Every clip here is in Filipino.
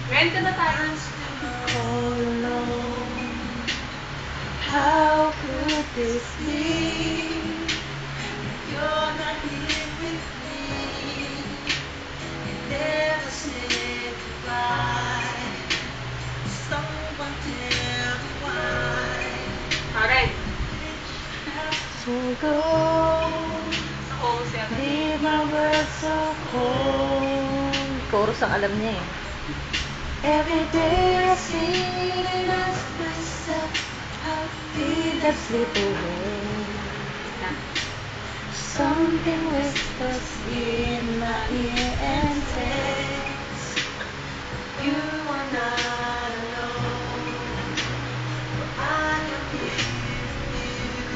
Ngayon ka na tayo. All alone. How could this be? You're not here with me. Never said goodbye. Someone tell me why. Alright. So go. Ako, siya. Leave my world so cold. Chorus ang alam niya eh. Every day I see and ask myself, how did I slip away? Something whispers in my ear and says, you are not alone. I am here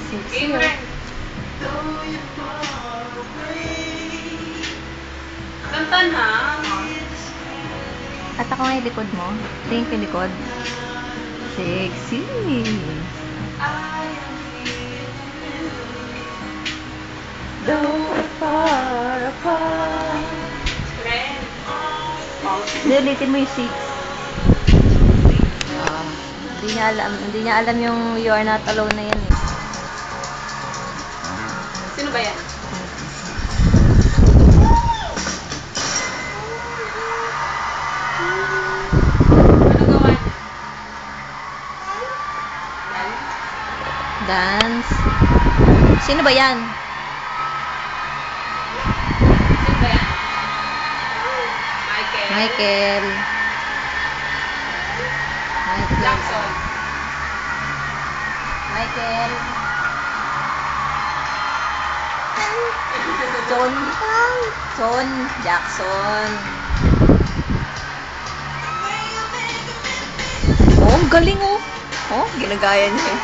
with you. Game, friend. Though you're far away. Kantan ha. At ako nga yung likod mo. Tingin ko yung likod. Sexy. Though we're far apart. Friend. Hindi, ulitin mo yung 6. Hindi niya alam yung You Are Not Alone na yan eh. Sino ba yan? Ano gawa niya? Dance. Sino ba yan? Sino ba yan? Michael. Michael. Jackson. Michael. John Jackson. Oh, ang galing oh. Oh, ginagaya niya eh.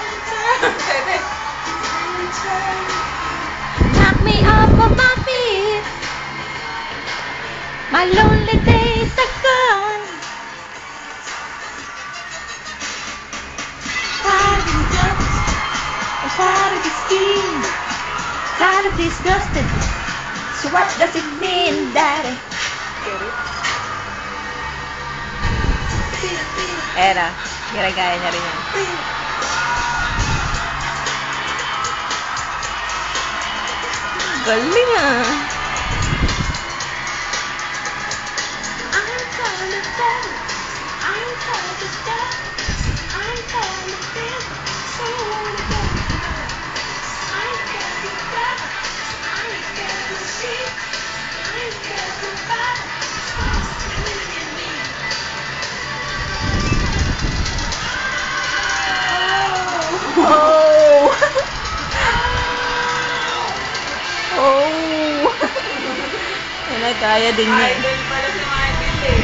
Knock me off of my feet. My lonely days are gone. Tired of the dust. I'm tired of the scheme. Tired of disgusted. So what does it mean, Daddy? Era, ginagaya niya rin yan. Galing ah. Oh! Oh! Ginagaya din niya eh. Idol pala si Michael eh.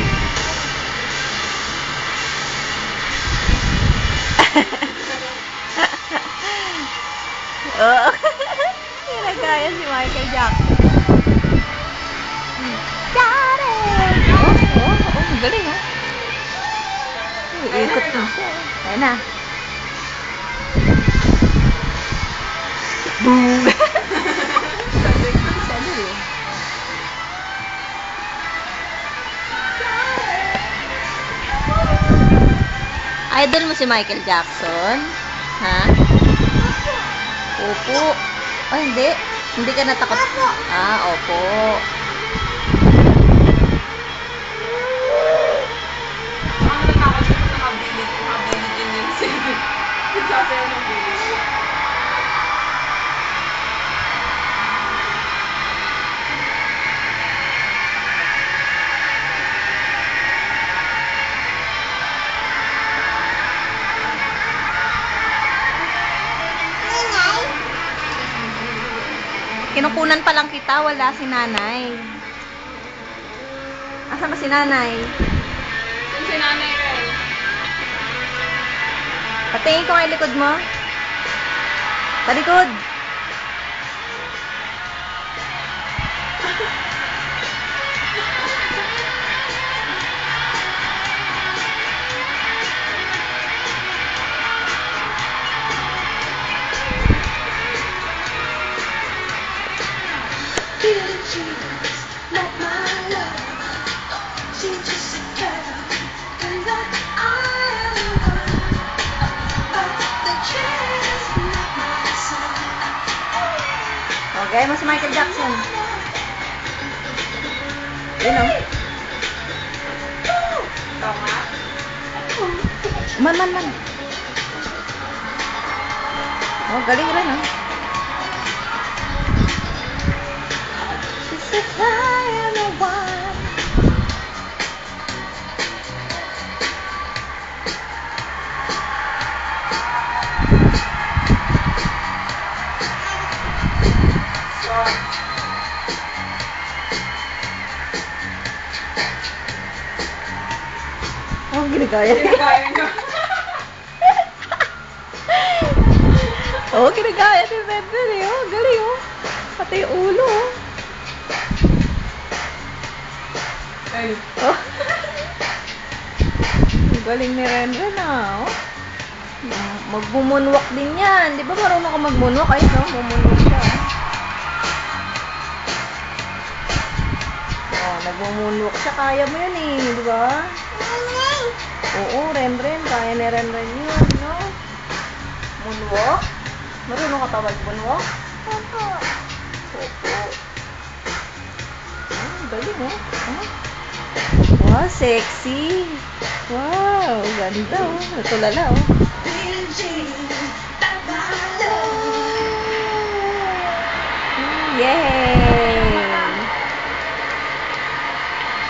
Oo. Ginagaya si Michael Jackson. Daddy! Oh, galing oh. Ikot na siya. Ayan na. Boom! Idol mo si Michael Jackson? Ha? Opo. Oh, hindi. Hindi ka natakot. Ah, opo. Ang natakot siya sa nakabilitin niya si nagsasayaw ng bilis. Kinukunan pa lang kita, wala si nanay. Asan ba si nanay? Saan si Nanay Ray? Patingin ko nga yung likod mo. Talikod. Gaya mo si Michael Jackson. Yun o. Tama. Man. Oh, galing rin ah. She's a fly on the wall. So, Oh, ginagaya. ginagaya niyo. Oh, ginagaya ni Bender eh. Oh, galing oh. Pati yung ulo oh. Ay. Oh. Ang galing ni Renren ah. Oh. Magmumunwak din yan. Di ba marunong ka magmunwak? Ay, no? Mumunwak siya. Oh, nagmumunwak siya. Kaya mo yun eh. Di ba? Oo, Renren. Kaya ni Renren yun, no? Moonwalk? Marunong ka tawag moonwalk? Opo. Oh, galing oh. Oh. Wow, sexy. Wow, ganda oh. Natulala oh. Yay!